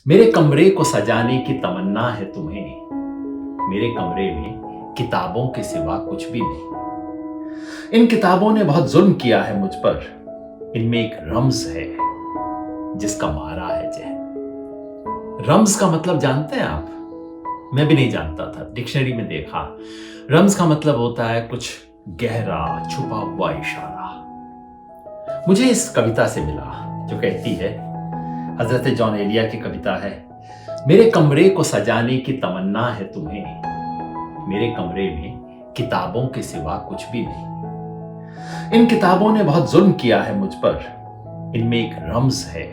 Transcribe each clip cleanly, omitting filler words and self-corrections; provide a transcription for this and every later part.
मेरे कमरे को सजाने की तमन्ना है तुम्हें। मेरे कमरे में किताबों के सिवा कुछ भी नहीं। इन किताबों ने बहुत जुल्म किया है मुझ पर। इनमें एक रम्ज है जिसका मारा है जहर। रम्ज का मतलब जानते हैं आप? मैं भी नहीं जानता था, डिक्शनरी में देखा। रम्ज का मतलब होता है कुछ गहरा छुपा हुआ इशारा। मुझे इस कविता से मिला जो कहती है, हजरत जॉन एलिया की कविता है, मेरे कमरे को सजाने की तमन्ना है तुम्हें। मेरे कमरे में किताबों के सिवा कुछ भी नहीं। इन किताबों ने बहुत जुल्म किया है मुझ पर। इनमें एक रम्ज है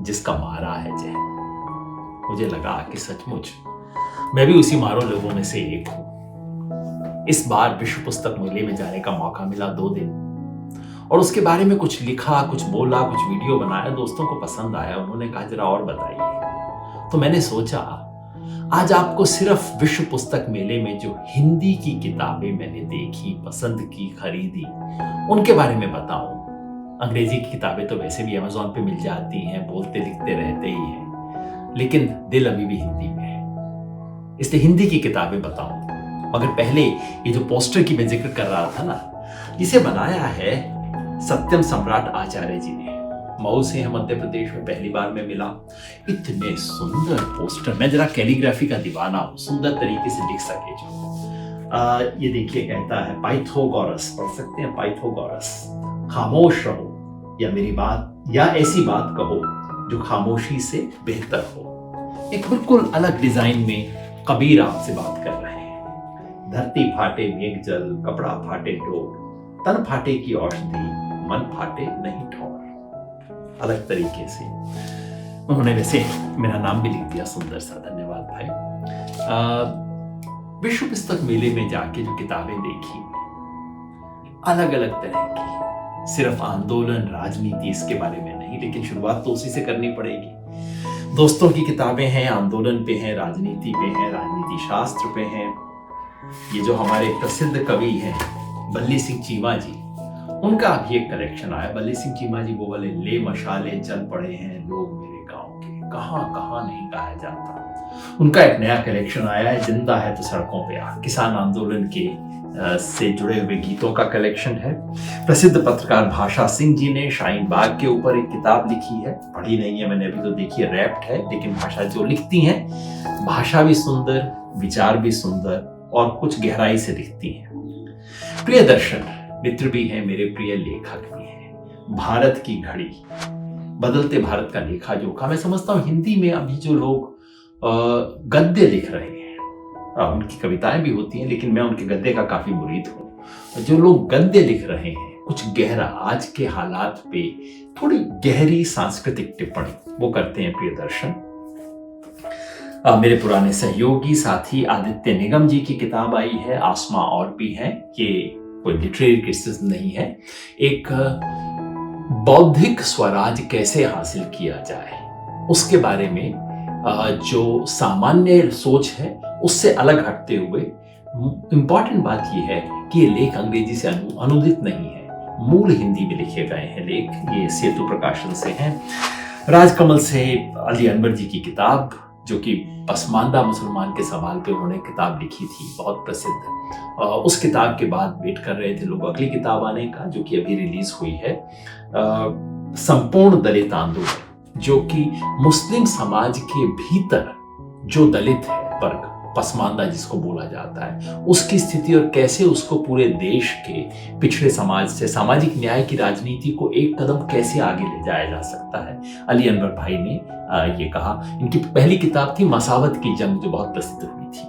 जिसका मारा है जहर। मुझे लगा कि सचमुच मैं भी उसी मारो लोगों में से एक हूं। इस बार विश्व पुस्तक मेले में जाने का मौका मिला 2 दिन, और उसके बारे में कुछ लिखा, कुछ बोला, कुछ वीडियो बनाया। दोस्तों को पसंद आया, उन्होंने कहा जरा और बताइए। तो मैंने सोचा आज आपको सिर्फ विश्व पुस्तक मेले में जो हिंदी की किताबें मैंने देखी, पसंद की, खरीदी, उनके बारे में बताऊं। अंग्रेजी की किताबें तो वैसे भी अमेज़न पे मिल जाती हैं, बोलते लिखते रहते ही हैं, लेकिन दिल अभी भी हिंदी में है, इसलिए हिंदी की किताबें बताऊं। मगर पहले ये जो पोस्टर की मैं जिक्र कर रहा था ना, इसे बनाया है सत्यम सम्राट आचार्य जी ने। मऊ से है, मध्य प्रदेश में, पहली बार में मिला। इतने सुंदर पोस्टर, मैं जरा कैलीग्राफी का दीवाना हूं, सुंदर तरीके से लिख सके जो। ये देखिए, कहता है पाइथागोरस, पढ़ सकते हैं पाइथागोरस, खामोश रहो या मेरी बात या ऐसी बात कहो जो खामोशी से बेहतर हो। एक बिल्कुल अलग डिजाइन में कबीर आपसे बात कर रहे हैं। धरती फाटे मेघ जल, कपड़ा फाटे डोर, तन फाटे की औषधि, मन फाटे नहीं ठौर। अलग तरीके से उन्होंने वैसे मेरा नाम भी लिख दिया, सुंदर सा, धन्यवाद भाई। विश्व पुस्तक मेले में जाके जो किताबें देखी, अलग अलग तरह की, सिर्फ आंदोलन, राजनीति, इसके बारे में नहीं, लेकिन शुरुआत तो उसी से करनी पड़ेगी। दोस्तों की किताबें हैं, आंदोलन पे हैं, राजनीति पे हैं, राजनीति शास्त्र पे हैं। ये जो हमारे प्रसिद्ध कवि हैं बल्ली सिंह चीमा जी, उनका भी एक कलेक्शन आया। बल्ली सिंह चीमा जी वो वाले ले मशाले चल पड़े हैं लोग मेरे गांव के, कहां कहां नहीं गाया जाता। उनका एक नया कलेक्शन आया है, जिंदा है तो सड़कों पे आ, किसान आंदोलन के से जुड़े हुए गीतों का कलेक्शन है। प्रसिद्ध पत्रकार भाषा सिंह जी ने शाहीन बाग के ऊपर एक किताब लिखी है, पढ़ी नहीं है मैंने अभी, तो देखिए रैप्ट है, लेकिन भाषा जो लिखती हैं, भाषा भी सुंदर, विचार भी सुंदर और कुछ गहराई से लिखती हैं। प्रियदर्शन मित्र भी हैं, मेरे प्रिय लेखक भी हैं। भारत की घड़ी, बदलते भारत का लेखा जोखा। मैं समझता हूँ हिंदी में अभी जो लोग गद्य लिख रहे हैं, उनकी कविताएं भी होती हैं, लेकिन मैं उनके गद्य का काफी मुरीद हूँ। जो लोग गद्य लिख रहे हैं, कुछ गहरा, आज के हालात पे थोड़ी गहरी सांस्कृतिक टिप्पणी वो करते हैं प्रियदर्शन। मेरे पुराने सहयोगी साथी आदित्य निगम जी की किताब आई है, आसमां और भी है। ये कोई लिटरेरी क्रिटिसिज्म नहीं है, एक बौद्धिक स्वराज कैसे हासिल किया जाए उसके बारे में जो सामान्य सोच है उससे अलग हटते हुए। इंपॉर्टेंट बात यह है कि ये लेख अंग्रेजी से अनुदित नहीं है, मूल हिंदी में लिखे गए हैं लेख। ये सेतु प्रकाशन से हैं। राजकमल से अली अनवर जी की किताब, जो कि पसमानदा मुसलमान के सवाल पे उन्होंने किताब लिखी थी, बहुत प्रसिद्ध। उस किताब के बाद वेट कर रहे थे लोग अगली किताब आने का, जो कि अभी रिलीज हुई है, संपूर्ण दलित आंदोलन, जो कि मुस्लिम समाज के भीतर जो दलित है वर्ग, पसमानदा जिसको बोला जाता है, उसकी स्थिति और कैसे उसको पूरे देश के पिछड़े समाज से सामाजिक न्याय की राजनीति को एक कदम कैसे आगे ले जाया जा सकता है। अली अनवर भाई ने ये कहा। इनकी पहली किताब थी मसावत की जंग, जो बहुत प्रसिद्ध हुई थी।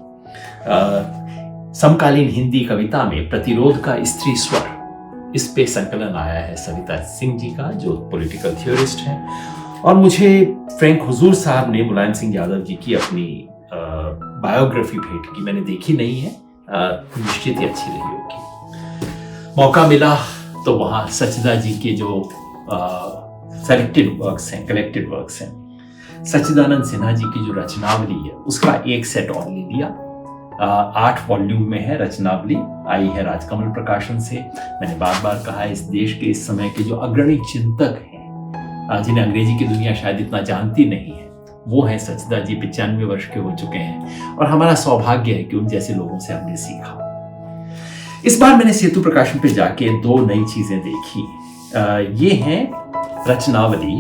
समकालीन हिंदी कविता में प्रतिरोध का स्त्री स्वर, इस पे संकलन आया है सविता सिंह जी का, जो पॉलिटिकल थियोरिस्ट हैं। और मुझे फ्रैंक हुजूर साहब ने मुलायम सिंह यादव जी की अपनी बायोग्राफी भेंट की। मैंने देखी नहीं है, निश्चित ही अच्छी रही होगी। मौका मिला तो वहाँ सचिदा जी के जो सेलेक्टेड वर्क्स हैं, कलेक्टेड वर्क्स हैं, सच्चिदानंद सिन्हा जी की जो रचनावली है उसका एक सेट और ले लिया। 8 वॉल्यूम में है रचनावली, आई है राजकमल प्रकाशन से। मैंने बार बार कहा है, इस देश के इस समय के जो अग्रणी चिंतक हैं, जिन्हें अंग्रेजी की दुनिया शायद इतना जानती नहीं है, वो हैं सचदा जी, 95 वर्ष के हो चुके हैं और हमारा सौभाग्य है कि उन जैसे लोगों से हमने सीखा। इस बार मैंने सेतु प्रकाशन पे जाके 2 नई चीजें देखी। ये हैं रचनावली,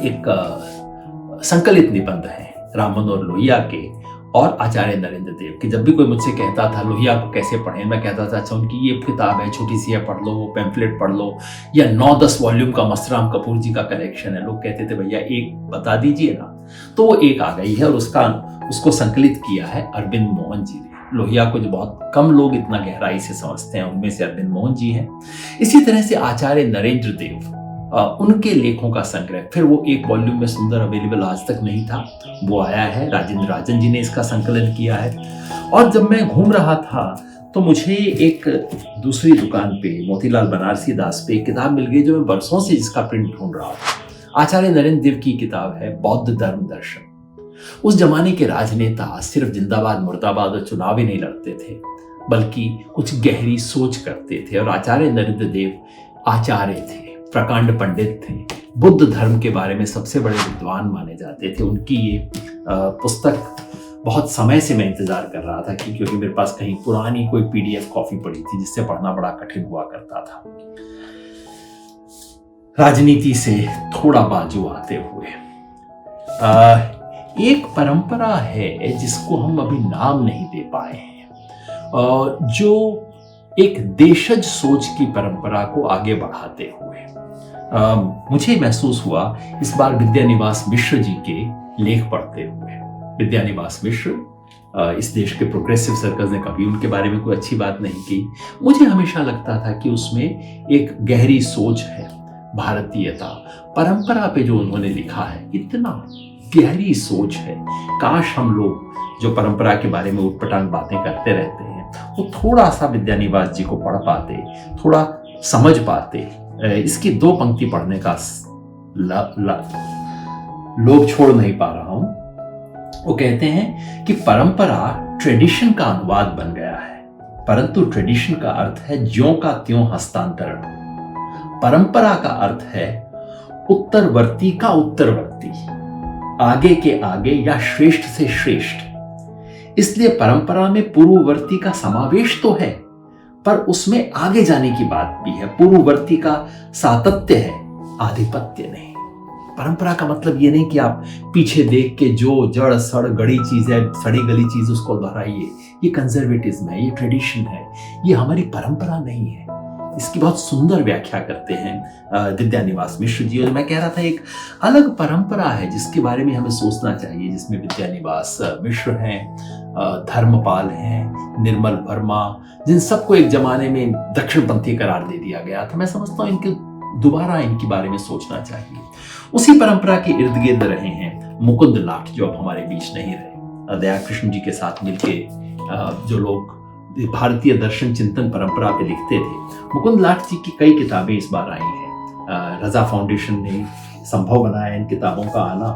एक संकलित निबंध है राम मनोहर लोहिया के और आचार्य नरेंद्र देव के। जब भी कोई मुझसे कहता था लोहिया को कैसे पढ़ें, मैं कहता था अच्छा उनकी ये किताब है, छोटी सी है, पढ़ लो, वो पैम्फलेट पढ़ लो, या 9-10 वॉल्यूम का मस्तराम कपूर जी का कलेक्शन है। लोग कहते थे भैया एक बता दीजिए ना, तो वो एक आ गई है और उसको संकलित किया है अरविंद मोहन जी ने। लोहिया को जो बहुत कम लोग इतना गहराई से समझते हैं उनमें से अरविंद मोहन जी हैं। इसी तरह से आचार्य नरेंद्र देव, उनके लेखों का संग्रह, फिर वो एक वॉल्यूम में सुंदर अवेलेबल आज तक नहीं था, वो आया है। राजेंद्र राजन जी ने इसका संकलन किया है। और जब मैं घूम रहा था तो मुझे एक दूसरी दुकान पे मोतीलाल बनारसी दास पे एक किताब मिल गई जो मैं बरसों से जिसका प्रिंट ढूंढ रहा था। आचार्य नरेंद्र देव की किताब है बौद्ध धर्म दर्शन। उस जमाने के राजनेता सिर्फ जिंदाबाद मुर्दाबाद और चुनाव ही नहीं लड़ते थे, बल्कि कुछ गहरी सोच करते थे। और आचार्य नरेंद्र देव आचार्य थे, प्रकांड पंडित थे, बुद्ध धर्म के बारे में सबसे बड़े विद्वान माने जाते थे। उनकी ये पुस्तक बहुत समय से मैं इंतजार कर रहा था क्योंकि मेरे पास कहीं पुरानी कोई पीडीएफ कॉपी पड़ी थी जिससे पढ़ना बड़ा कठिन हुआ करता था। राजनीति से थोड़ा बाजू आते हुए एक परंपरा है जिसको हम अभी नाम नहीं दे पाए हैं, जो एक देशज सोच की परंपरा को आगे बढ़ाते हुए मुझे महसूस हुआ इस बार विद्यानिवास मिश्र जी के लेख पढ़ते हुए। विद्यानिवास मिश्र, इस देश के प्रोग्रेसिव सर्कल्स ने कभी उनके बारे में कोई अच्छी बात नहीं की। मुझे हमेशा लगता था कि उसमें एक गहरी सोच है, भारतीयता, परंपरा पे जो उन्होंने लिखा है, इतना गहरी सोच है। काश हम लोग जो परंपरा के बारे में उटपटांग बातें करते रहते हैं वो थोड़ा सा विद्यानिवास जी को पढ़ पाते, थोड़ा समझ पाते। इसकी 2 पंक्ति पढ़ने का लोभ छोड़ नहीं पा रहा हूं। वो कहते हैं कि परंपरा ट्रेडिशन का अनुवाद बन गया है, परंतु ट्रेडिशन का अर्थ है ज्यों का त्यों हस्तांतरण। परंपरा का अर्थ है उत्तरवर्ती का उत्तरवर्ती, आगे के आगे या श्रेष्ठ से श्रेष्ठ। इसलिए परंपरा में पूर्ववर्ती का समावेश तो है, पर उसमें आगे जाने की बात भी है। पूर्ववर्ती का सातत्य है, आधिपत्य नहीं। परंपरा का मतलब ये नहीं कि आप पीछे देख के जो जड़ सड़ गड़ी चीज है, सड़ी गली चीज उसको दोहराइए। ये कंजर्वेटिज्म है, ये ट्रेडिशन है, ये हमारी परंपरा नहीं है। इसकी बहुत सुंदर व्याख्या करते हैं विद्यानिवास मिश्र जी। और मैं कह रहा था एक अलग परंपरा है जिसके बारे में हमें सोचना चाहिए, जिसमें विद्यानिवास मिश्र हैं, धर्मपाल हैं, निर्मल वर्मा, जिन सबको एक जमाने में दक्षिणपंथी करार दे दिया गया था। मैं समझता हूँ दोबारा इनके बारे में सोचना चाहिए। उसी परंपरा के इर्द गिर्द रहे हैं मुकुंद लाट, जो अब हमारे बीच नहीं रहे। दया कृष्ण जी के साथ मिलके जो लोग भारतीय दर्शन चिंतन परंपरा पे लिखते थे, मुकुंद लाट जी की कई किताबें इस बार आई हैं। रजा फाउंडेशन ने संभव बनाया इन किताबों का आना,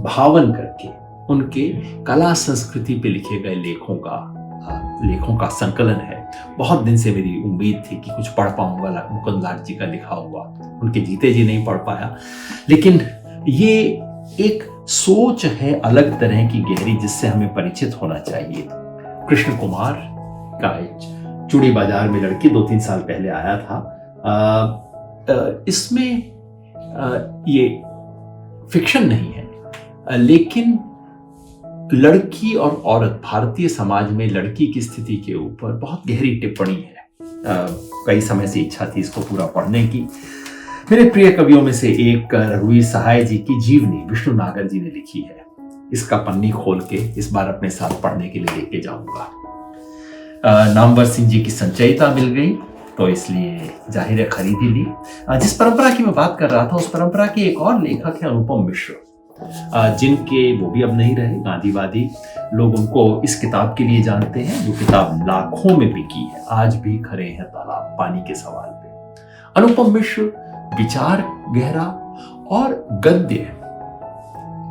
भावन करके उनके कला संस्कृति पे लिखे गए लेखों का संकलन है। बहुत दिन से मेरी उम्मीद थी कि कुछ पढ़ पाऊंगा मुकुंद लाट जी का लिखा हुआ। उनके जीते जी नहीं पढ़ पाया, लेकिन ये एक सोच है अलग तरह की गहरी, जिससे हमें परिचित होना चाहिए। कृष्ण कुमार का चूड़ी बाजार में लड़की 2-3 साल पहले आया था। इसमें ये फिक्शन नहीं है, लेकिन लड़की और औरत, भारतीय समाज में लड़की की स्थिति के ऊपर बहुत गहरी टिप्पणी है। कई समय से इच्छा थी इसको पूरा पढ़ने की। मेरे प्रिय कवियों में से एक रघुवीर सहाय जी की जीवनी विष्णु नागर जी ने लिखी है। इसका पन्नी खोल के इस बार अपने साथ पढ़ने के लिए लेके जाऊंगा। नामवर सिंह जी की संचयिता मिल गई तो इसलिए जाहिर है खरीद ही ली। जिस परंपरा की मैं बात कर रहा था उस परंपरा के एक और लेखक है अनुपम मिश्र, जिनके वो भी अब नहीं रहे, गांधीवादी लोग उनको इस किताब के लिए जानते हैं, जो किताब लाखों में बिकी है, आज भी खड़े हैं तालाब पानी के सवाल पे। अनुपम मिश्र विचार गहरा और गद्य,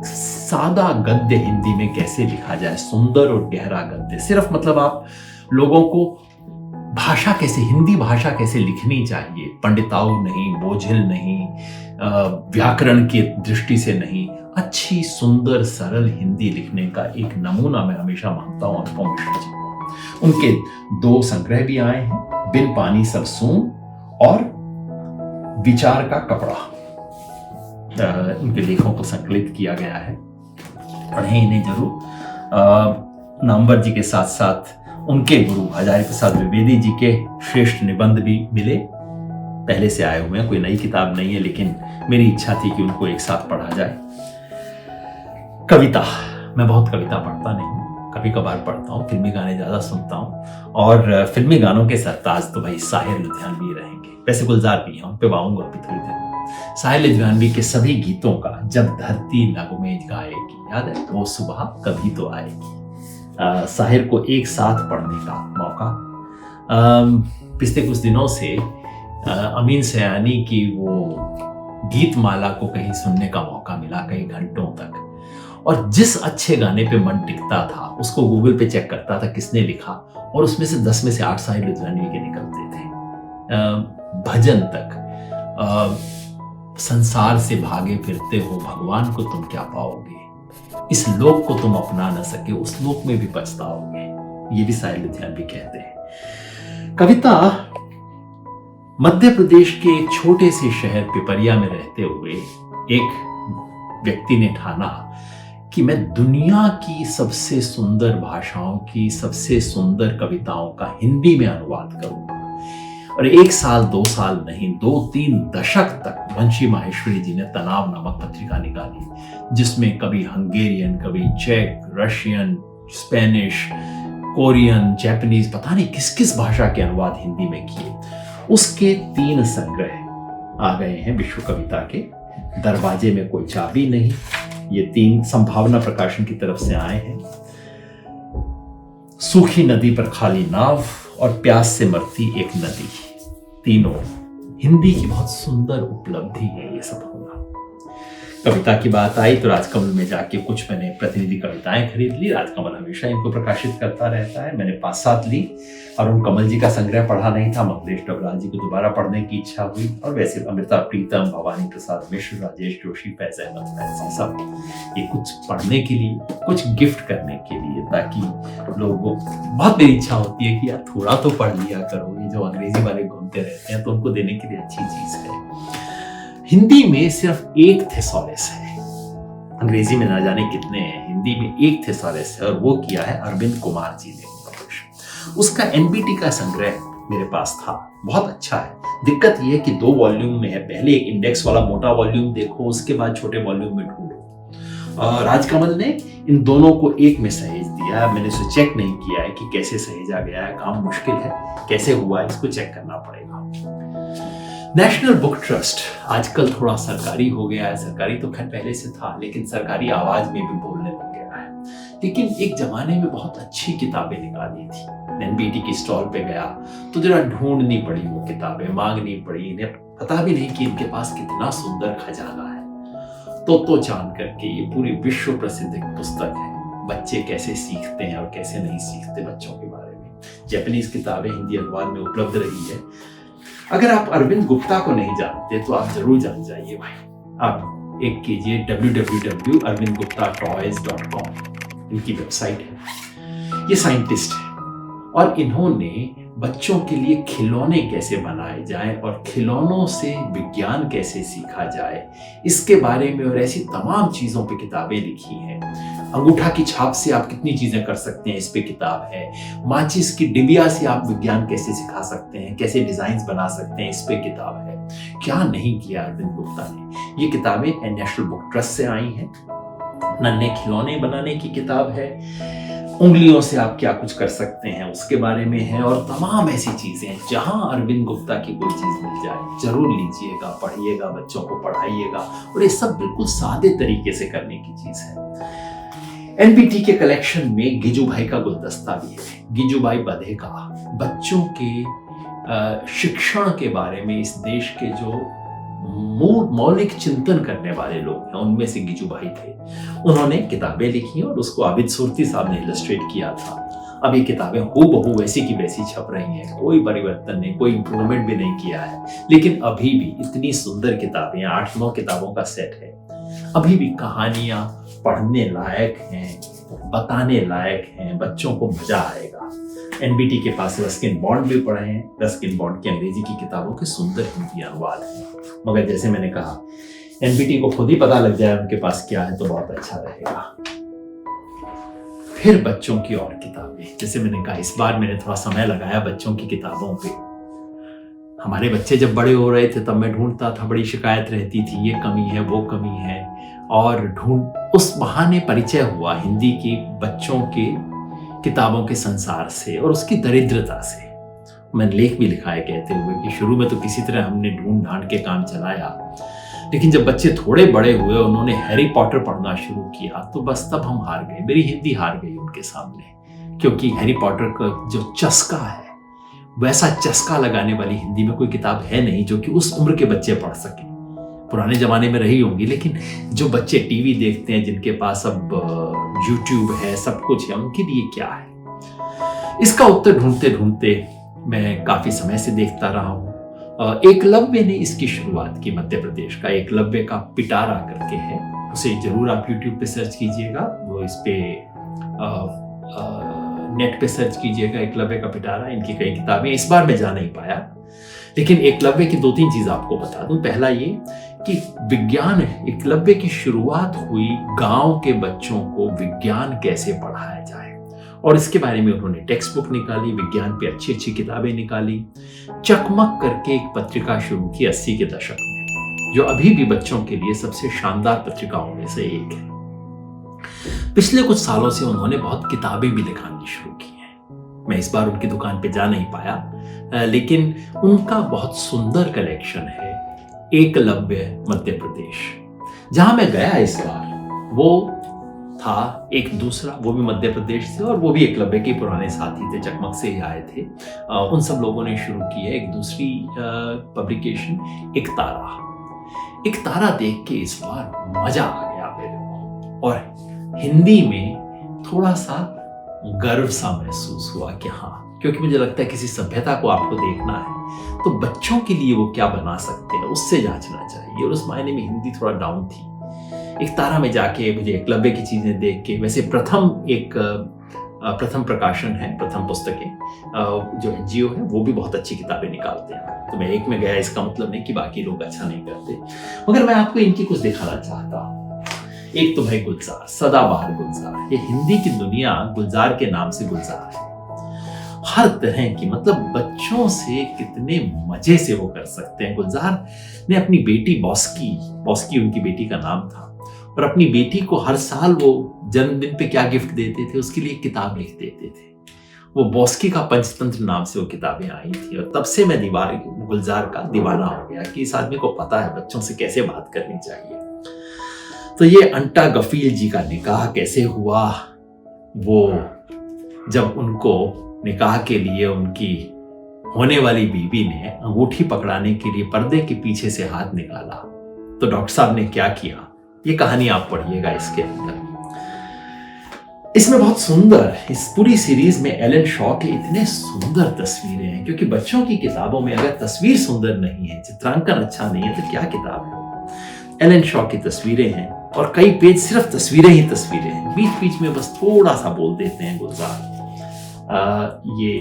सादा गद्य हिंदी में कैसे लिखा जाए, सुंदर और गहरा गद्य। सिर्फ मतलब आप लोगों को भाषा कैसे, हिंदी भाषा कैसे लिखनी चाहिए, पंडिताऊ नहीं, बोझिल नहीं, व्याकरण की दृष्टि से नहीं, अच्छी सुंदर सरल हिंदी लिखने का एक नमूना मैं हमेशा मानता हूं अनुपम मिश्र जी। उनके 2 संग्रह भी आए हैं, बिन पानी सब सून और विचार का कपड़ा। उनके लेखों को संकलित किया गया है, पढ़ें इन्हें जरूर। नामवर जी के साथ साथ उनके गुरु हजारी प्रसाद द्विवेदी जी के श्रेष्ठ निबंध भी मिले, पहले से आए हुए हैं, कोई नई किताब नहीं है, लेकिन मेरी इच्छा थी कि उनको एक साथ पढ़ा जाए। कविता, मैं बहुत कविता पढ़ता नहीं हूँ, कभी कभार पढ़ता हूँ, फिल्मी गाने ज्यादा सुनता हूँ, और फिल्मी गानों के सरताज तो भाई साहिर लुधियानवी रहेंगे। वैसे गुलजार भी हैं, उन पे आऊंगा अभी थोड़ी देर। साहिर लुधियानवी के सभी गीतों का जब धरती नगमें गाएगी, याद है, वो सुबह कभी तो आएगी। साहिर को एक साथ पढ़ने का मौका पिछले कुछ दिनों से अमीन सयानी की वो गीतमाला को कहीं सुनने का मौका मिला, कई घंटों तक, और जिस अच्छे गाने पे मन टिकता था उसको गूगल पे चेक करता था किसने लिखा, और उसमें से 10 में से 8 साहिर लुधियानवी के निकलते थे। भजन तक, संसार से भागे फिरते हो भगवान को तुम क्या पाओगे, इस लोक को तुम अपना न सके उस लोक में भी पछताओगे, ये भी साहिर लुधियानवी कहते हैं। कविता मध्य प्रदेश के एक छोटे से शहर पिपरिया में रहते हुए एक व्यक्ति ने ठाना कि मैं दुनिया की सबसे सुंदर भाषाओं की सबसे सुंदर कविताओं का हिंदी में अनुवाद करूंगा। और 1 साल 2 साल नहीं, 2-3 दशक तक वंशी माहेश्वरी जी ने तनाव नामक पत्रिका निकाली, जिसमें कभी हंगेरियन, कभी चेक, रशियन, स्पेनिश, कोरियन, जापानीज, पता नहीं किस किस भाषा के अनुवाद हिंदी में किए। उसके 3 संग्रह आ गए हैं विश्व कविता के। दरवाजे में कोई चाबी नहीं, ये 3 संभावना प्रकाशन की तरफ से आए हैं। सूखी नदी पर खाली नाव और प्यास से मरती एक नदी, तीनों हिंदी की बहुत सुंदर उपलब्धि है ये सब होना। कविता की बात आई तो राजकमल में जाके कुछ मैंने प्रतिनिधि कविताएं खरीद ली। राजकमल हमेशा इनको प्रकाशित करता रहता है, मैंने 5-7 ली। अरुण कमल जी का संग्रह पढ़ा नहीं था, मंगलेश डबराल जी को दोबारा पढ़ने की इच्छा हुई, और वैसे अमृता प्रीतम, भवानी प्रसाद मिश्र, राजेश जोशी, फैज अहमद फैजी, सब ये कुछ पढ़ने के लिए, कुछ गिफ्ट करने के लिए, ताकि लोगों, बहुत मेरी इच्छा होती है कि यार थोड़ा तो पढ़ लिया करो, ये जो अंग्रेजी वाले घूमते रहते हैं तो उनको देने के लिए अच्छी चीज है। हिंदी में सिर्फ एक थेसॉलिस है, अंग्रेजी में ना जाने कितने हैं, हिंदी में एक थेसॉलिस है, और वो किया है अरविंद कुमार जी ने। उसका एनबीटी का संग्रह मेरे पास था, बहुत अच्छा है। दिक्कत ये है कि 2 वॉल्यूम में है, पहले एक इंडेक्स वाला मोटा वॉल्यूम देखो, उसके बाद छोटे वॉल्यूम में ढूंढो। राजकमल ने इन दोनों को एक में सहेज दिया है। मैंने उसे चेक नहीं किया है कि कैसे सहेजा गया है, काम मुश्किल है, कैसे हुआ है इसको चेक करना पड़ेगा। नेशनल बुक ट्रस्ट आजकल थोड़ा सरकारी हो गया है, सरकारी तो खैर पहले से था, लेकिन सरकारी आवाज में भी बोलने लग गया है। लेकिन एक जमाने में बहुत अच्छी किताबें निकाली थी। एनबीटी की स्टॉल पे गया तो जरा ढूंढनी पड़ी वो किताबें, मांगनी पड़ी, इन्हें पता भी नहीं कि इनके पास कितना सुंदर खजाना है। तो चांद करके ये पूरी विश्व प्रसिद्ध एक पुस्तक है, बच्चे कैसे सीखते हैं और कैसे नहीं सीखते बच्चों के बारे में। जापानीज किताबें हिंदी अनुवाद में उपलब्ध रही है। अगर आप अरविंद गुप्ता को नहीं जानते तो आप जरूर जान जाइए भाई। आप एक कीजिए www.arvindguptatoys.com, इनकी वेबसाइट है। ये साइंटिस्ट है और इन्होंने बच्चों के लिए खिलौने कैसे बनाए जाएं और खिलौनों से विज्ञान कैसे सीखा जाए, इसके बारे में और ऐसी तमाम चीजों पे किताबें लिखी हैं। अंगूठा की छाप से आप कितनी चीजें कर सकते हैं, इस पे किताब है। माचिस की डिबिया से आप विज्ञान कैसे सिखा सकते हैं, कैसे डिजाइन बना सकते हैं, इस पे किताब है। क्या नहीं किया अरविंद गुप्ता ने। ये किताबें नेशनल बुक ट्रस्ट से आई हैं। नन्हे खिलौने बनाने की किताब है, उंगलियों से आप क्या कुछ कर सकते हैं उसके बारे में है, और तमाम ऐसी चीजें। जहां अरविंद गुप्ता की कोई चीज मिल जाए जरूर लीजिएगा, पढ़िएगा, बच्चों को पढ़ाइएगा, और ये सब बिल्कुल सादे तरीके से करने की चीज है। एनबीटी के कलेक्शन में गिजू भाई का गुलदस्ता भी है। गिजू भाई बधे का बच्चों के शिक्षण के बारे में इस देश के जो मौलिक चिंतन करने वाले लोग हैं उनमें से गिजू भाई थे। उन्होंने किताबें लिखी और उसको आबिद सुरती साहब ने इलस्ट्रेट किया था। अब ये किताबें हूबहू वैसी की वैसी छप रही हैं, कोई परिवर्तन नहीं, कोई इंप्रूवमेंट भी नहीं किया है। लेकिन अभी भी इतनी सुंदर किताबें, 8-9 किताबों का सेट है। अभी भी कहानियां पढ़ने लायक हैं, बताने लायक हैं, बच्चों को मजा आएगा। एनबीटी के पास रस्किन बॉन्ड भी पढ़े हैं। रस्किन बॉन्ड की अंग्रेजी की किताबों के सुंदर हिंदी अनुवाद हैं। मगर जैसे मैंने कहा, एनबीटी को खुद ही पता लग जाए उनके पास क्या है तो बहुत अच्छा रहेगा। फिर बच्चों की और किताबें, जैसे मैंने कहा इस बार मैंने थोड़ा समय लगाया बच्चों की किताबों पे। हमारे बच्चे जब बड़े हो रहे थे तब मैं ढूंढता था, बड़ी शिकायत रहती थी, ये कमी है वो कमी है, और उस बहाने परिचय हुआ हिंदी की बच्चों के किताबों के संसार से और उसकी दरिद्रता से। मैंने लेख भी लिखा है कहते हुए कि शुरू में तो किसी तरह हमने ढूंढ ढांड के काम चलाया, लेकिन जब बच्चे थोड़े बड़े हुए, उन्होंने हैरी पॉटर पढ़ना शुरू किया, तो बस तब हम हार गए। मेरी हिंदी हार गई उनके सामने, क्योंकि हैरी पॉटर का जो चस्का है वैसा चस्का लगाने वाली हिंदी में कोई किताब है नहीं जो कि उस उम्र के बच्चे पढ़ सके। पुराने जमाने में रही होंगी, लेकिन जो बच्चे टीवी देखते हैं, जिनके पास अब यूट्यूब है, सब कुछ है, उनके लिए क्या है? इसका उत्तर ढूंढते ढूंढते मैं काफी समय से देखता रहा हूं। एकलव्य ने इसकी शुरुआत की, मध्य प्रदेश का एकलव्य का पिटारा करके है, उसे जरूर आप यूट्यूब पे सर्च कीजिएगा, वो इस पे नेट पे सर्च कीजिएगा, एकलव्य का पिटारा। इनकी कई किताबें, इस बार मैं जा नहीं पाया, लेकिन एकलव्य की 2-3 चीज आपको बता दूं। पहला ये कि विज्ञान, एकलव्य की शुरुआत हुई गांव के बच्चों को विज्ञान कैसे पढ़ाया जाए, और इसके बारे में उन्होंने टेक्स्ट बुक निकाली, विज्ञान पे अच्छी अच्छी किताबें निकाली। चकमक करके एक पत्रिका शुरू की 80 के दशक में, जो अभी भी बच्चों के लिए सबसे शानदार पत्रिकाओं में से एक है। पिछले कुछ सालों से उन्होंने बहुत किताबें भी लिखानी शुरू की हैं। मैं इस बार उनकी दुकान पे जा नहीं पाया, लेकिन उनका बहुत सुंदर कलेक्शन है एकलव्य मध्य प्रदेश। जहां मैं गया इस बार वो था एक दूसरा, वो भी मध्य प्रदेश से, और वो भी एकलव्य के पुराने साथी थे, चकमक से ही आए थे। उन सब लोगों ने शुरू की है एक दूसरी पब्लिकेशन, एक तारा। एक तारा देख के इस बार मजा आ गया मेरे को, और हिंदी में थोड़ा सा गर्व सा महसूस हुआ कि हाँ, क्योंकि मुझे लगता है किसी सभ्यता को आपको देखना है तो बच्चों के लिए वो क्या बना सकते हैं उससे जांचना चाहिए, और उस मायने में हिंदी थोड़ा डाउन थी। एक तारा में जाके मुझे एकलव्य की चीजें देख के, वैसे प्रथम प्रकाशन है, प्रथम पुस्तकें जो एनजीओ है वो भी बहुत अच्छी किताबें निकालते हैं, तो मैं एक में गया, इसका मतलब नहीं कि बाकी लोग अच्छा नहीं करते, मगर मैं आपको इनकी कुछ दिखाना चाहता हूँ। एक तो भाई गुलजार, सदाबहार गुलजार। ये हिंदी की दुनिया गुलजार के नाम से गुलजार है। हर तरह की, मतलब बच्चों से कितने मजे से वो कर सकते हैं। गुलजार ने अपनी बेटी बॉस्की उनकी बेटी का नाम था, और अपनी बेटी को हर साल वो जन्मदिन पे क्या गिफ्ट देते थे उसके लिए किताब लिख देते थे। वो बॉस्की का पंचतंत्र नाम से वो किताबें आई थी, और तब से मैं गुलजार का दीवाना हो गया कि इस आदमी को पता है बच्चों से कैसे बात करनी चाहिए। तो ये अंटा गफील जी का निकाह कैसे हुआ, वो जब उनको निकाह के लिए उनकी होने वाली बीवी ने अंगूठी पकड़ाने के लिए पर्दे के पीछे से हाथ निकाला, तो डॉक्टर साहब ने क्या किया, ये कहानी आप पढ़िएगा इसके अंदर। इसमें बहुत सुंदर, इस पूरी सीरीज में एलन शॉ के इतने सुंदर तस्वीरें हैं, क्योंकि बच्चों की किताबों में अगर तस्वीर सुंदर नहीं है, चित्रांकन अच्छा नहीं है, तो क्या किताब है। एलन शॉ की तस्वीरें हैं, और कई पेज सिर्फ तस्वीरें ही तस्वीरें हैं, बीच बीच में बस थोड़ा सा बोल देते हैं गुलजार। ये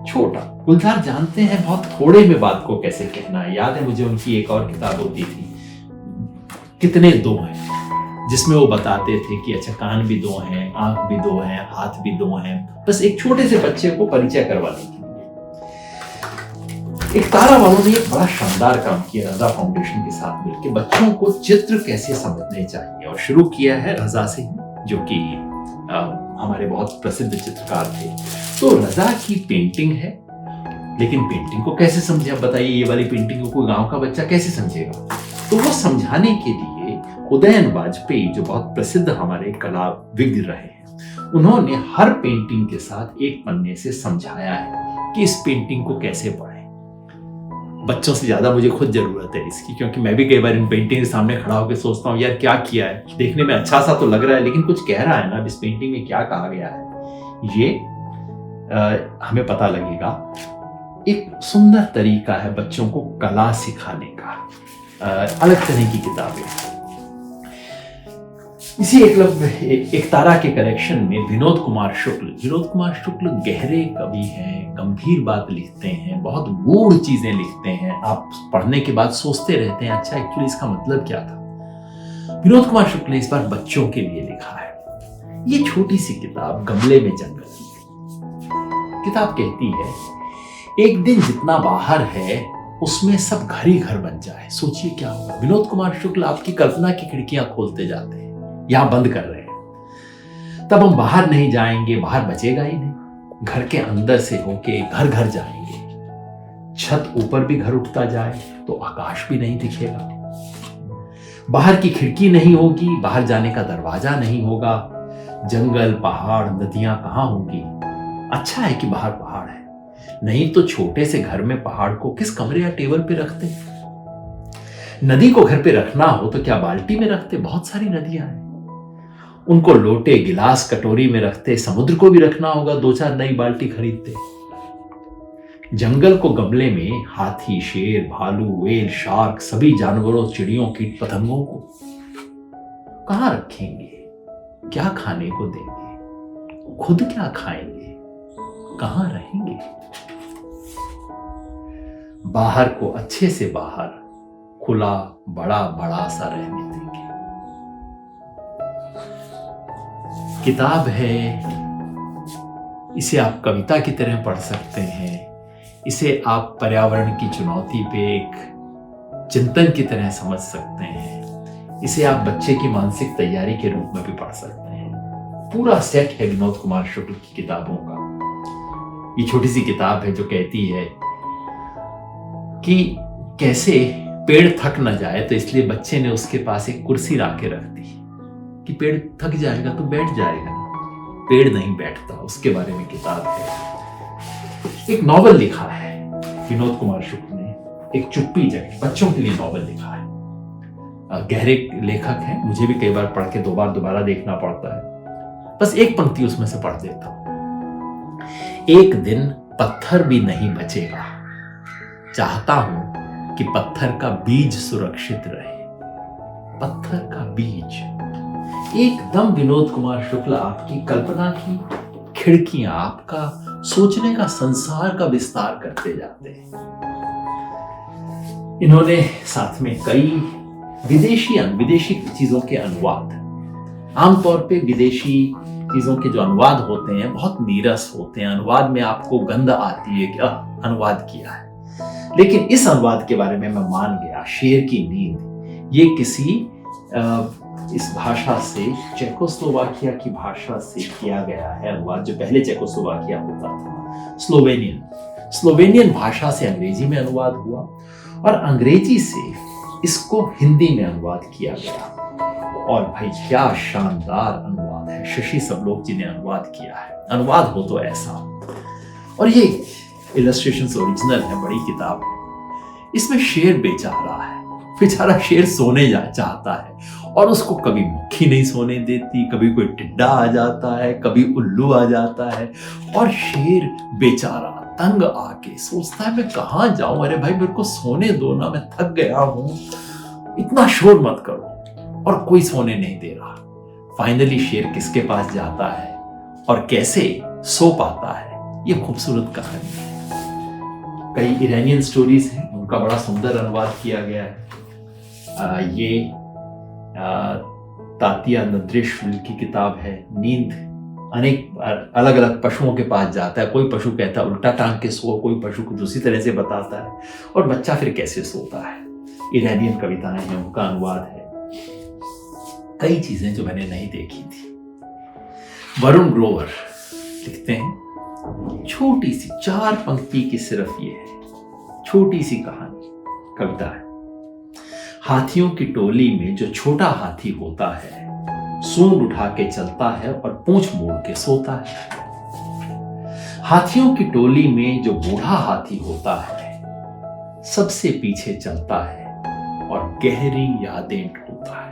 छोटा गुलजार जानते हैं बहुत थोड़े में बात को कैसे कहना है। याद है मुझे उनकी एक और किताब होती थी, कितने दो हैं, जिसमें वो बताते थे कि अच्छा कान भी दो हैं, आंख भी दो हैं, हाथ भी दो हैं, बस एक छोटे से बच्चे को परिचय करवाने के लिए। एक तारा वालों ने एक बड़ा शानदार काम किया रजा फाउंडेशन के साथ मिलकर, बच्चों को चित्र कैसे समझने चाहिए, और शुरू किया है रजा से, जो कि हमारे बहुत प्रसिद्ध चित्रकार थे। तो रजा की पेंटिंग है, लेकिन पेंटिंग को कैसे समझे, अब बताइए, ये वाली पेंटिंग को कोई गांव का बच्चा कैसे समझेगा। तो वो समझाने के लिए उदयन वाजपेयी, जो बहुत प्रसिद्ध हमारे कलाविद रहे हैं, उन्होंने हर पेंटिंग के साथ एक पन्ने से समझाया है कि इस पेंटिंग को कैसे पढ़ें। बच्चों से ज्यादा मुझे खुद जरूरत है इसकी, क्योंकि मैं भी कई बार इन पेंटिंग के सामने खड़ा होकर सोचता हूँ यार क्या किया है, देखने में अच्छा सा तो लग रहा है लेकिन कुछ कह रहा है ना, इस पेंटिंग में क्या कहा गया है, ये हमें पता लगेगा एक सुंदर तरीका है बच्चों को कला सिखाने का। अलग तरह की किताबें। इसी एक तारा के कलेक्शन में विनोद कुमार शुक्ल गहरे कवि हैं, गंभीर बात लिखते हैं, बहुत गूढ़ चीजें लिखते हैं। आप पढ़ने के बाद सोचते रहते हैं अच्छा एक्चुअली इसका मतलब क्या था। विनोद कुमार शुक्ल ने इस बार बच्चों के लिए लिखा है ये छोटी सी किताब, गमले में जंगल। किताब कहती है एक दिन जितना बाहर है उसमें सब घर ही घर बन जाए, सोचिए क्या होगा। विनोद कुमार शुक्ल आपकी कल्पना की खिड़कियां खोलते जाते हैं, यहां बंद कर रहे हैं। तब हम बाहर नहीं जाएंगे, बाहर बचेगा ही नहीं। घर के अंदर से होके घर घर जाएंगे। छत ऊपर भी घर उठता जाए तो आकाश भी नहीं दिखेगा। बाहर की खिड़की नहीं होगी, बाहर जाने का दरवाजा नहीं होगा। जंगल, पहाड़, नदियां कहां होंगी। अच्छा है कि बाहर पहाड़ है, नहीं तो छोटे से घर में पहाड़ को किस कमरे या टेबल पे रखते। नदी को घर पे रखना हो तो क्या बाल्टी में रखते। बहुत सारी नदियां हैं, उनको लोटे, गिलास, कटोरी में रखते। समुद्र को भी रखना होगा, 2-4 नई बाल्टी खरीदते। जंगल को गमले में हाथी, शेर, भालू, व्हेल, शार्क, सभी जानवरों, चिड़ियों, कीट पतंगों को कहां रखेंगे। क्या खाने को देंगे, खुद क्या खाएंगे, कहां रहेंगे। बाहर को अच्छे से बाहर खुला बड़ा बड़ा सा रहने देंगे। किताब है, इसे आप कविता की तरह पढ़ सकते हैं। इसे आप पर्यावरण की चुनौती पे एक चिंतन की तरह समझ सकते हैं। इसे आप बच्चे की मानसिक तैयारी के रूप में भी पढ़ सकते हैं। पूरा सेट है विनोद कुमार शुक्ल की किताबों का। ये छोटी सी किताब है जो कहती है कि कैसे पेड़ थक न जाए, तो इसलिए बच्चे ने उसके पास एक कुर्सी ला के रख दी कि पेड़ थक जाएगा तो बैठ जाएगा। पेड़ नहीं बैठता, उसके बारे में किताब है। एक नॉवल लिखा है विनोद कुमार शुक्ल ने, एक चुप्पी जगह, बच्चों के लिए नॉवल लिखा है। गहरे लेखक हैं, मुझे भी कई बार पढ़ के दोबारा देखना पड़ता है। बस एक पंक्ति उसमें से पढ़ देता हूं। एक दिन पत्थर भी नहीं बचेगा, चाहता हूं कि पत्थर का बीज सुरक्षित रहे। पत्थर का बीज, एकदम विनोद कुमार शुक्ल आपकी कल्पना की खिड़कियां, आपका सोचने का संसार का विस्तार करते जाते हैं। इन्होंने साथ में कई विदेशी चीजों के अनुवाद, आमतौर पे विदेशी चीजों के जो अनुवाद होते हैं बहुत नीरस होते हैं। अनुवाद में आपको गंध आती है कि अनुवाद किया है। लेकिन इस अनुवाद के बारे में मैं मान गया, शेर की नींद, ये किसी इस भाषा से, चेकोस्लोवाकिया की भाषा से किया गया है अनुवाद, जो पहले चेकोस्लोवाकिया होता था, स्लोवेनियन भाषा से अंग्रेजी में अनुवाद हुआ और अंग्रेजी से इसको हिंदी में अनुवाद किया गया। और भाई क्या शानदार अनुवाद है, शशि सबलोक जी ने अनुवाद किया है। अनुवाद हो तो ऐसा। और ये इलस्ट्रेशंस ओरिजिनल है, बड़ी किताब है। इसमें शेर बेचारा है, बेचारा शेर सोने चाहता है और उसको कभी मक्खी नहीं सोने देती, कभी कोई टिड्डा आ जाता है, कभी उल्लू आ जाता है और शेर बेचारा तंग आके सोचता है मैं कहां जाऊं, अरे भाई मेरे को सोने दो ना, मैं थक गया हूं, इतना शोर मत करो। और कोई सोने नहीं दे रहा। फाइनली शेर किसके पास जाता है और कैसे सो पाता है, ये खूबसूरत कहानी है। कई ईरानियन स्टोरीज हैं, उनका बड़ा सुंदर अनुवाद किया गया है। ये तातिया नद्रेशविल की किताब है, नींद। अनेक अलग अलग पशुओं के पास जाता है, कोई पशु कहता है उल्टा टांग के सो, कोई पशु को दूसरी तरह से बताता है और बच्चा फिर कैसे सोता है। ईरानियन कविताएं हैं, उनका अनुवाद है। कई चीजें जो मैंने नहीं देखी थी। वरुण ग्रोवर लिखते हैं, छोटी सी 4 पंक्ति की सिर्फ ये है, छोटी सी कहानी, कविता है। हाथियों की टोली में जो छोटा हाथी होता है, सूंड उठा के चलता है और पूंछ मोड़ के सोता है। हाथियों की टोली में जो बूढ़ा हाथी होता है, सबसे पीछे चलता है और गहरी यादें ढूंढता है।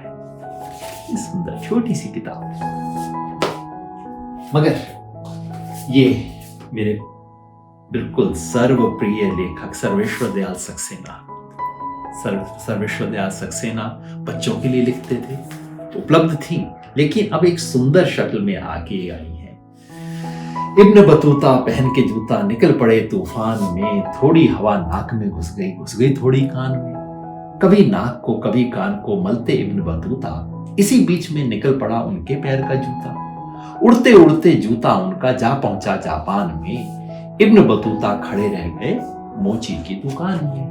सुंदर छोटी सी किताब है, मगर ये मेरे बिल्कुल सर्वप्रिय लेखक सर्वेश्वर दयाल सक्सेना। सर्वेश्वर दयाल सक्सेना बच्चों के लिए लिखते थे, उपलब्ध थी, लेकिन अब एक सुंदर शक्ल में आगे आई है। इब्न बतूता पहन के जूता निकल पड़े तूफान में, थोड़ी हवा नाक में घुस गई थोड़ी कान में। कभी नाक को कभी कान को मलते इब्न बतूता, इसी बीच में निकल पड़ा उनके पैर का जूता। उड़ते उड़ते जूता उनका जा पहुंचा जापान में, इब्न बतूता खड़े रह गए मोची की दुकान में।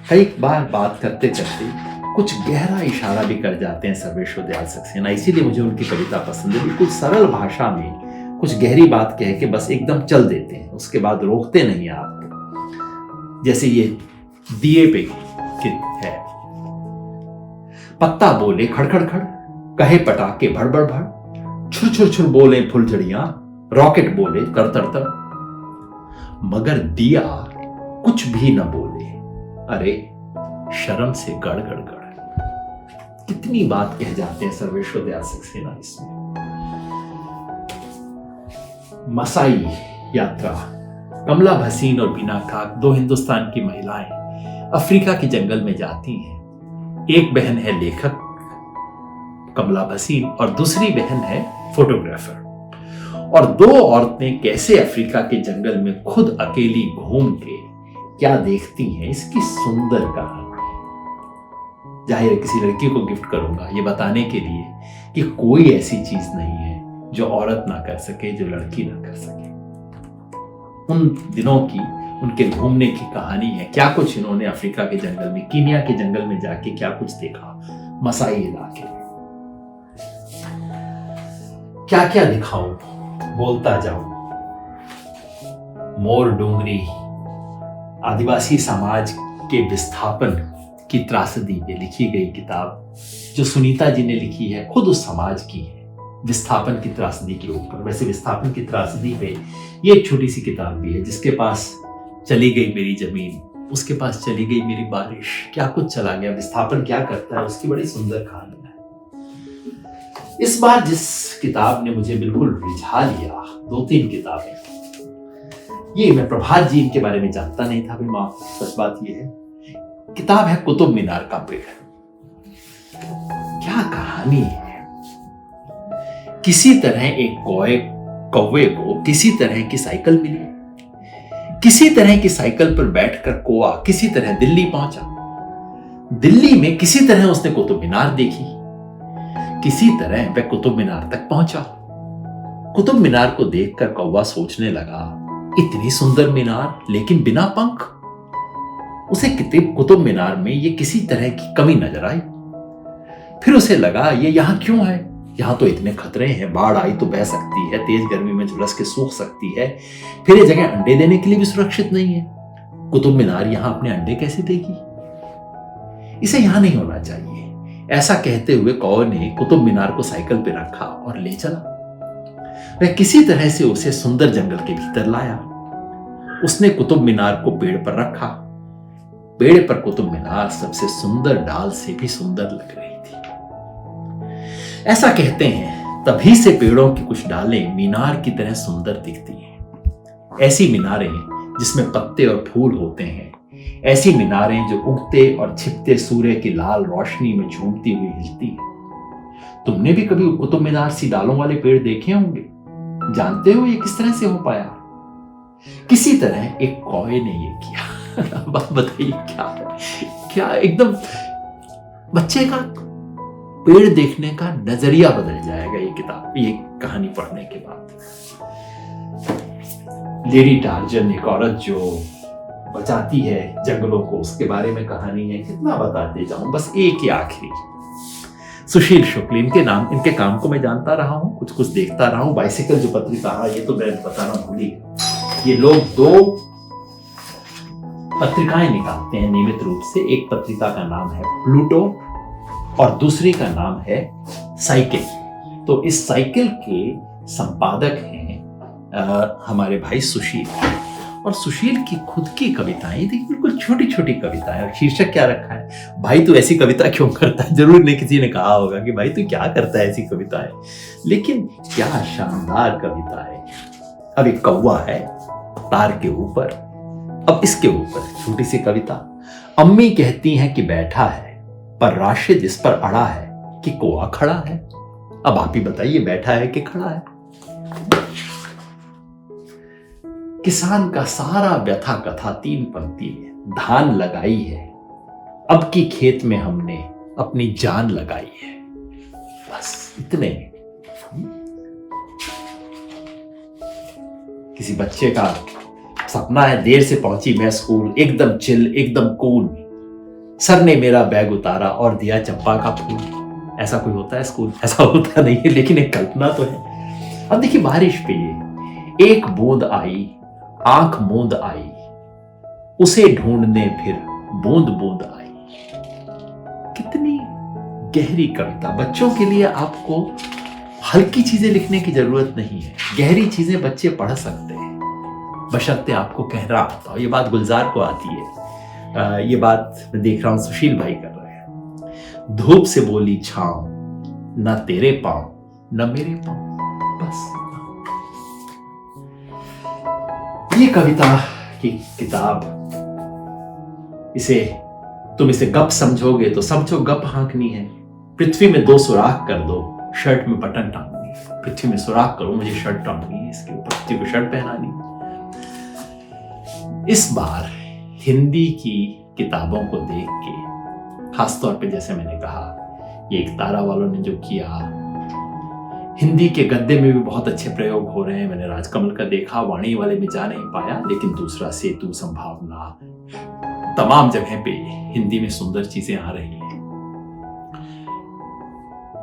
कई बार बात करते करते कुछ गहरा इशारा भी कर जाते हैं सर्वेश्वर दयाल सक्सेना, इसीलिए मुझे उनकी कविता पसंद है। बिल्कुल सरल भाषा में कुछ गहरी बात कह के बस एकदम चल देते हैं, उसके बाद रोकते नहीं आपको। जैसे ये दिए पे है, पत्ता बोले खड़खड़ खड़, कहे पटाके भड़बड़ भड़, छुर छुर छुर बोले फुलझड़ियां, रॉकेट बोले तर तर तर, मगर दिया कुछ भी न बोले, अरे शर्म से गड़ गड़ गड़। कितनी बात कह जाते हैं सर्वेश्वर दयाल सक्सेना इसमें। मसाई यात्रा, कमला भसीन और बीना काक, दो हिंदुस्तान की महिलाएं अफ्रीका के जंगल में जाती हैं। एक बहन है लेखक कमला भसीन और दूसरी बहन है फोटोग्राफर, और दो औरतें कैसे अफ्रीका के जंगल में खुद अकेली घूम के क्या देखती हैं, इसकी सुंदर कहानी। जाहिर है किसी लड़की को गिफ्ट करूंगा ये बताने के लिए कि कोई ऐसी चीज नहीं है जो औरत ना कर सके, जो लड़की ना कर सके। उन दिनों की उनके घूमने की कहानी है, क्या कुछ इन्होंने अफ्रीका के जंगल में, कीनिया के जंगल में जाके क्या कुछ देखा, मसाई इलाके में। क्या क्या दिखाऊं, बोलता जाऊं। मोर डोंगरी, आदिवासी समाज के विस्थापन की त्रासदी पे लिखी गई किताब, जो सुनीता जी ने लिखी है, खुद उस समाज की है, विस्थापन की त्रासदी के ऊपर। वैसे विस्थापन की त्रासदी पे ये एक छोटी सी किताब भी है। जिसके पास चली गई मेरी जमीन, उसके पास चली गई मेरी बारिश, क्या कुछ चला गया, विस्थापन क्या करता है, उसकी बड़ी सुंदर कहानी है। इस बार जिस किताब ने मुझे बिल्कुल रिझा लिया, दो तीन किताबें, ये मैं प्रभात जी इनके बारे में जानता नहीं था, अभी मां सच बात ये है। किताब है कुतुब मीनार का पेड़। क्या कहानी है। किसी तरह एक कौवे को किसी तरह की साइकिल मिली, किसी तरह की साइकिल पर बैठकर कौवा किसी तरह दिल्ली पहुंचा। दिल्ली में किसी तरह उसने कुतुब मीनार देखी, किसी तरह वह कुतुब मीनार तक पहुंचा। कुतुब मीनार को देखकर कौवा सोचने लगा, इतनी सुंदर मीनार लेकिन बिना पंख। उसे कुतुब मीनार में ये किसी तरह की कमी नजर आई। फिर उसे लगा ये यहां क्यों है, यहां तो इतने खतरे हैं, बाढ़ आई तो बह सकती है, तेज गर्मी में झुलस के सूख सकती है, फिर ये जगह अंडे देने के लिए भी सुरक्षित नहीं है। कुतुब मीनार यहां अपने अंडे कैसे देगी, इसे यहां नहीं होना चाहिए। ऐसा कहते हुए कौवे ने कुतुब मीनार को साइकिल पे रखा और ले चला। वह किसी तरह से उसे सुंदर जंगल के भीतर लाया। उसने कुतुब मीनार को पेड़ पर रखा। पेड़ पर कुतुब मीनार सबसे सुंदर डाल से भी सुंदर लग रही थी। ऐसा कहते हैं तभी से पेड़ों की कुछ डालें मीनार की तरह सुंदर दिखती हैं। ऐसी मीनारें जिसमें पत्ते और फूल होते हैं, ऐसी मीनारें जो उगते और छिपते सूर्य की लाल रोशनी में झूमती हुई हिलती हैं। तुमने भी कभी कुतुब मीनार सी डालों वाले पेड़ देखे होंगे, जानते हो ये किस तरह से हो पाया। किसी तरह एक कौवे ने ये किया। बात बताइए क्या एकदम बच्चे का पेड़ देखने का नजरिया बदल जाएगा ये किताब, ये कहानी पढ़ने के बाद। लेडी टार्जन, एक औरत जो बचाती है जंगलों को, उसके बारे में कहानी है। कितना बताते जाऊं, बस एक ही आखिरी। सुशील शुक्ल, इनके काम को मैं जानता रहा हूं, कुछ कुछ देखता रहा हूं। बाइसिकल जो पत्रिका, ये तो मैं बताना भूली। ये लोग दो पत्रिकाएं निकालते हैं नियमित रूप से। एक पत्रिका का नाम है प्लूटो और दूसरी का नाम है साइकिल। तो इस साइकिल के संपादक हैं हमारे भाई सुशील, और सुशील की खुद की कविताएं, देखिए बिल्कुल छोटी छोटी कविताएं, और शीर्षक क्या रखा है, भाई तू ऐसी कविता क्यों करता है। जरूर ने किसी ने कहा होगा कि भाई तू क्या करता है ऐसी कविताएं, लेकिन क्या शानदार कविता है। अब एक कौवा है रफ्तार के ऊपर। अब इसके ऊपर छोटी सी कविता। अम्मी कहती हैं कि बैठा है, पर राशिद इस पर अड़ा है कि कोआ खड़ा है। अब आप ही बताइए, बैठा है कि खड़ा है? किसान का सारा व्यथा कथा 3 पंक्ति में। धान लगाई है, अब की खेत में हमने अपनी जान लगाई है। बस इतने। किसी बच्चे का सपना है, देर से पहुंची मैं स्कूल, एकदम चिल एकदम कूल, सर ने मेरा बैग उतारा और दिया चंपा का फूल। ऐसा कोई होता है स्कूल? ऐसा होता नहीं है, लेकिन एक कल्पना तो है। अब देखिए बारिश पे ये एक बूंद आई, आंख मूंद आई, उसे ढूंढने फिर बूंद बूंद आई। कितनी गहरी कविता। बच्चों के लिए आपको हल्की चीजें लिखने की जरूरत नहीं है, गहरी चीजें बच्चे पढ़ सकते हैं, बशर्ते आपको कह रहा आता हो। ये बात गुलजार को आती है, ये बात मैं देख रहा हूं सुशील भाई कर रहे हैं। धूप से बोली छांव, न तेरे पांव न मेरे पांव। बस ये कविता की किताब, तुम इसे गप समझोगे तो समझो गप हाँकनी है। पृथ्वी में 2 सुराख कर दो, शर्ट में बटन टांगनी। पृथ्वी में सुराख करो, मुझे शर्ट टांगनी है, इसके ऊपर पृथ्वी को शर्ट पहनानी। इस बार हिंदी की किताबों को देख के, खासतौर पे जैसे मैंने कहा, ये एकतारा वालों ने जो किया, हिंदी के गद्य में भी बहुत अच्छे प्रयोग हो रहे हैं। मैंने राजकमल का देखा, वाणी वाले में जा नहीं पाया, लेकिन दूसरा सेतु, संभावना, तमाम जगह पे हिंदी में सुंदर चीजें आ रही हैं।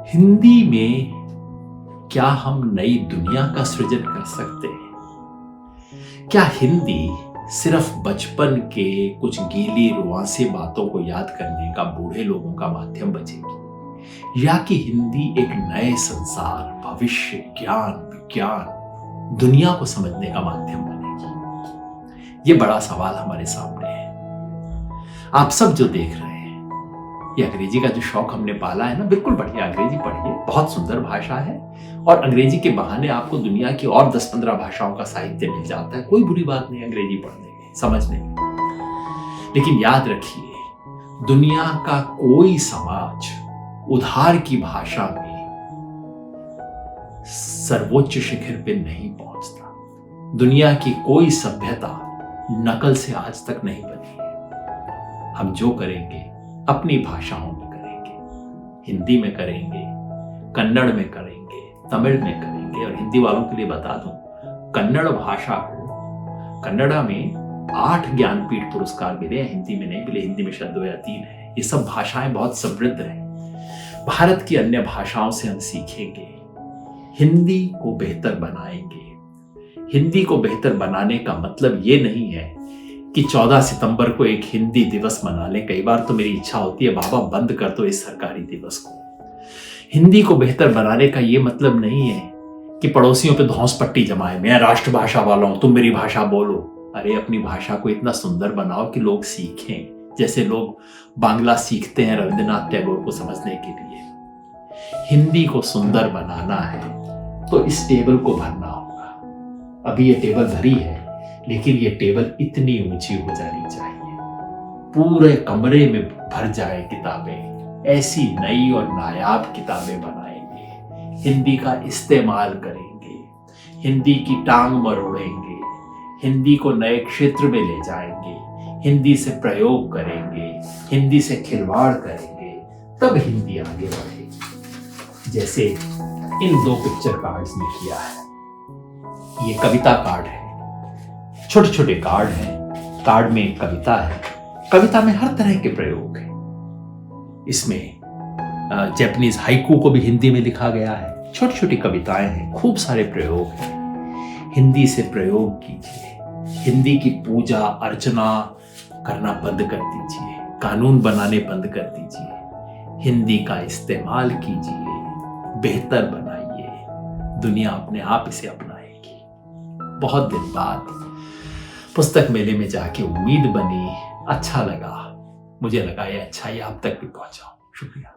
हिंदी में क्या हम नई दुनिया का सृजन कर सकते हैं? क्या हिंदी सिर्फ बचपन के कुछ गीली रुआंसी बातों को याद करने का बूढ़े लोगों का माध्यम बचेगी, या कि हिंदी एक नए संसार, भविष्य, ज्ञान, विज्ञान, दुनिया को समझने का माध्यम बनेगी? ये बड़ा सवाल हमारे सामने है। आप सब जो देख रहे हैं, ये अंग्रेजी का जो शौक हमने पाला है ना, बिल्कुल बढ़िया, अंग्रेजी पढ़िए, बहुत सुंदर भाषा है, और अंग्रेजी के बहाने आपको दुनिया की और 10-15 भाषाओं का साहित्य मिल जाता है। कोई बुरी बात नहीं अंग्रेजी पढ़ने में, समझने में। लेकिन याद रखिए, दुनिया का कोई समाज उधार की भाषा में सर्वोच्च शिखर पे नहीं पहुंचता। दुनिया की कोई सभ्यता नकल से आज तक नहीं बनी है। हम जो करेंगे अपनी भाषाओं में करेंगे, हिंदी में करेंगे, कन्नड़ में करेंगे, तमिल में करेंगे। और हिंदी वालों के लिए बता दूं, कन्नड़ भाषा को, कन्नड़ा में 8 ज्ञानपीठ पुरस्कार मिले हैं, हिंदी में नहीं मिले। हिंदी में शायद 3 है। ये सब भाषाएं बहुत समृद्ध हैं। भारत की अन्य भाषाओं से हम सीखेंगे, हिंदी को बेहतर बनाएंगे। हिंदी को बेहतर बनाने का मतलब ये नहीं है कि 14 सितंबर को एक हिंदी दिवस मना लें। कई बार तो मेरी इच्छा होती है, बाबा बंद कर दो इस सरकारी दिवस को। हिंदी को बेहतर बनाने का ये मतलब नहीं है कि पड़ोसियों पे धौंस पट्टी जमाए, मैं राष्ट्रभाषा वाला हूं, तुम मेरी भाषा बोलो। अरे अपनी भाषा को इतना सुंदर बनाओ कि लोग सीखें, जैसे लोग बांग्ला सीखते हैं रविंद्रनाथ टैगोर को समझने के लिए। हिंदी को सुंदर बनाना है तो इस टेबल को भरना होगा। अभी ये टेबल भरी है, लेकिन ये टेबल इतनी ऊंची हो जानी चाहिए, पूरे कमरे में भर जाए किताबें। ऐसी नई और नायाब किताबें बनाएंगे, हिंदी का इस्तेमाल करेंगे, हिंदी की टांग मरोड़ेंगे, हिंदी को नए क्षेत्र में ले जाएंगे, हिंदी से प्रयोग करेंगे, हिंदी से खिलवाड़ करेंगे, तब हिंदी आगे बढ़ेगी। जैसे इन 2 पिक्चर कार्ड्स में किया है। ये कविता कार्ड है, छोटे छोटे कार्ड हैं, कार्ड में एक कविता है, कविता में हर तरह के प्रयोग हैं। इसमें जापानीज हाइकू को भी हिंदी में लिखा गया है। छोटी छोटी कविताएं हैं, खूब सारे प्रयोग हैं। हिंदी से प्रयोग कीजिए, हिंदी की पूजा अर्चना करना बंद कर दीजिए, कानून बनाने बंद कर दीजिए, हिंदी का इस्तेमाल कीजिए, बेहतर बनाइए, दुनिया अपने आप इसे अपनाएगी। बहुत दिन बाद पुस्तक मेले में जाके उम्मीद बनी, अच्छा लगा, मुझे लगा ये अच्छा ही आप तक भी पहुंचाऊं। शुक्रिया।